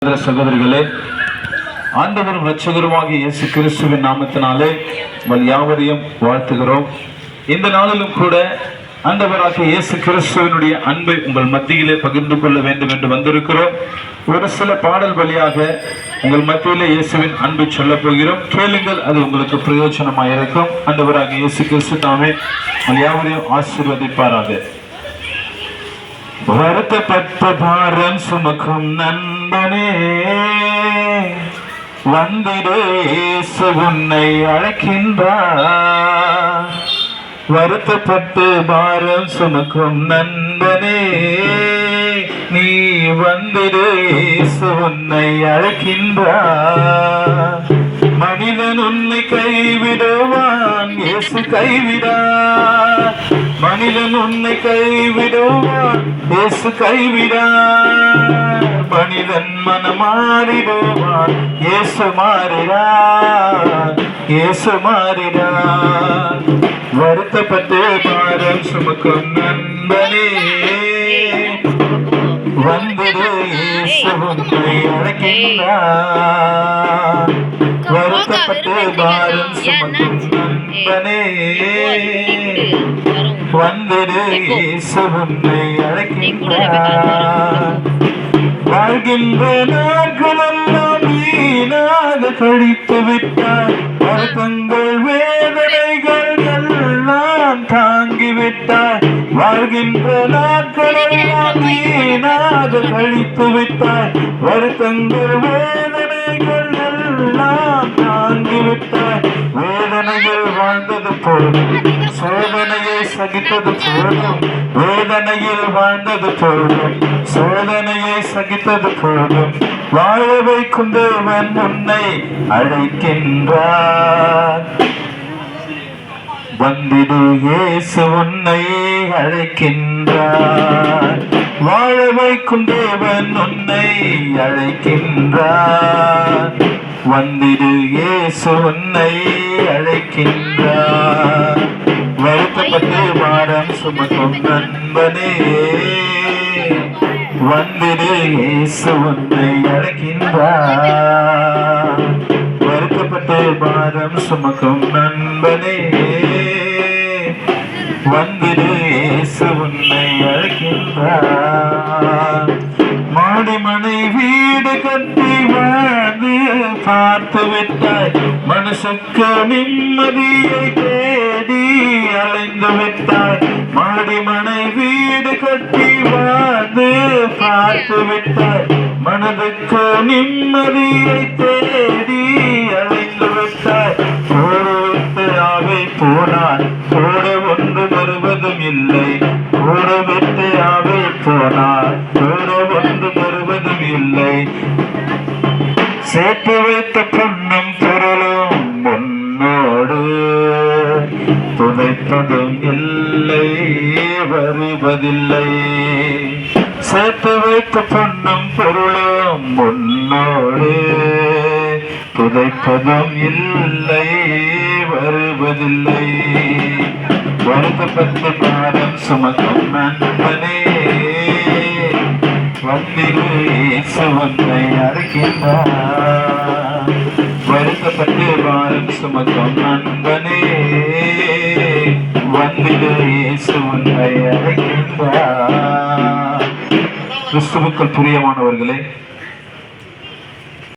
சகோதரிகளே, ஆண்டவரும் இரட்சகருமாகிய இயேசு கிறிஸ்துவின் நாமத்தினாலே உங்கள் யாவரையும் வாழ்த்துகிறோம். இந்த நாளிலும் கூட ஆண்டவராகிய இயேசு கிறிஸ்துவினுடைய அன்பை உங்கள் மத்தியிலே பகிர்ந்து கொள்ள வேண்டும் என்று வந்திருக்கிறோம். ஒரு சில பாடல் வழியாக உங்கள் மத்தியிலே இயேசுவின் அன்பை சொல்ல போகிறோம். கேளுங்கள், அது உங்களுக்கு பிரயோஜனமாக இருக்கும். ஆண்டவராகிய இயேசு கிறிஸ்து தாமே உங்கள் யாவரையும் ஆசீர்வதிப்பாராக. வருத்தப்பட்ட பாரம் சுமக்கும் நண்பனே, வந்திடு, இயேசு உன்னை அழைக்கின்றார். வருத்தப்பட்டு பாரம் சுமக்கும் நண்பனே, நீ வந்திடு, இயேசு உன்னை அழைக்கின்றார். மனிதன் உன்னை கைவிடுவான், இயேசு கைவிடார். மனிதன் உன்னை கைவிடுவான், இயேசு கைவிடார். மனிதன் மனம் மாறிடுவான், இயேசு மாறிடார், இயேசு மாறிடார். வருத்தப்பட்டு பாரம் சுமக்கும் நண்பனே, வந்திடு, இயேசு உன்னை அழைக்கின்றார். வருத்தப்பட்டு பாரம் சுமக்கும் நண்பனே, வந்திடு, இயேசு உன்னை அழைக்கின்றார். வாழ்கின்ற நாட்களெல்லாம் வீணாக கழித்து விட்டார். வருத்தங்கள் வேதனைகள் எல்லாம் தாங்கிவிட்டார். வாழ்கின்ற நாட்களெல்லாம் வீணாக கழித்து விட்டார். வருத்தங்கள் வேதனைகள் எல்லாம் தாங்கிவிட்டார். வேதனைகள் வாழ்ந்தது போதும், சோதனையை சகித்தது போதும். வேதனையில் வாழ்ந்தது போதும், சோதனையை சகித்தது போதும். வாழ வைக்கும் தேவன் உன்னை அழைக்கின்றார். வந்திடு, இயேசு உன்னை அழைக்கின்றார். வாழ வைக்கும் தேவன் உன்னை அழைக்கின்றார். வந்திடு, இயேசு உன்னை அழைக்கின்றார். வருத்தப்பட்டு பாரம் சுமக்கும் நண்பனே, வந்திடு, இயேசு உன்னை அழைக்கின்றார். வருத்தப்பட்டு பாரம் சுமக்கும் நண்பனே, வந்திடு, இயேசு உன்னை அழைக்கின்றார். மாடிமனை வீடு கட்டி வாழ்ந்து பார்த்து விட்டாய். மனசுக்கு நிம்மதியை தேடி அலைந்து விட்டாய். மாடிமனை வீடு கட்டி வாழ்ந்து பார்த்து விட்டாய். மனதுக்கு நிம்மதியை தேடி அலைந்து விட்டாய். ஓடு விட்டு ஆவை போனாய், ஓடு ஒன்று வருவதும் இல்லை. ஓடு விட்டு ஆவை போனாய், ஓடு ஒன்று வருவதும் இல்லை. சேர்த்து வைத்த பொன்னும் பொருளும் உன்னோடு துணைப்பதும் இல்லை, வருவதில்லை. சேர்த்து வைத்த பொன்னும் பொருளும் உன்னோடு துதைப்பதும் இல்லை, வருவதில்லை. வருத்தப்பட்டு பாரம் சுமக்கும் நண்பனே, வந்திடு, இயேசு உன்னை அழைக்கின்றார். வருத்தப்பட்டு பாரம் சுமக்கும் நண்பனே, வந்திடு, இயேசு உன்னை அழைக்கின்றார். கிறிஸ்துவுக்குள் பிரியமானவர்களே,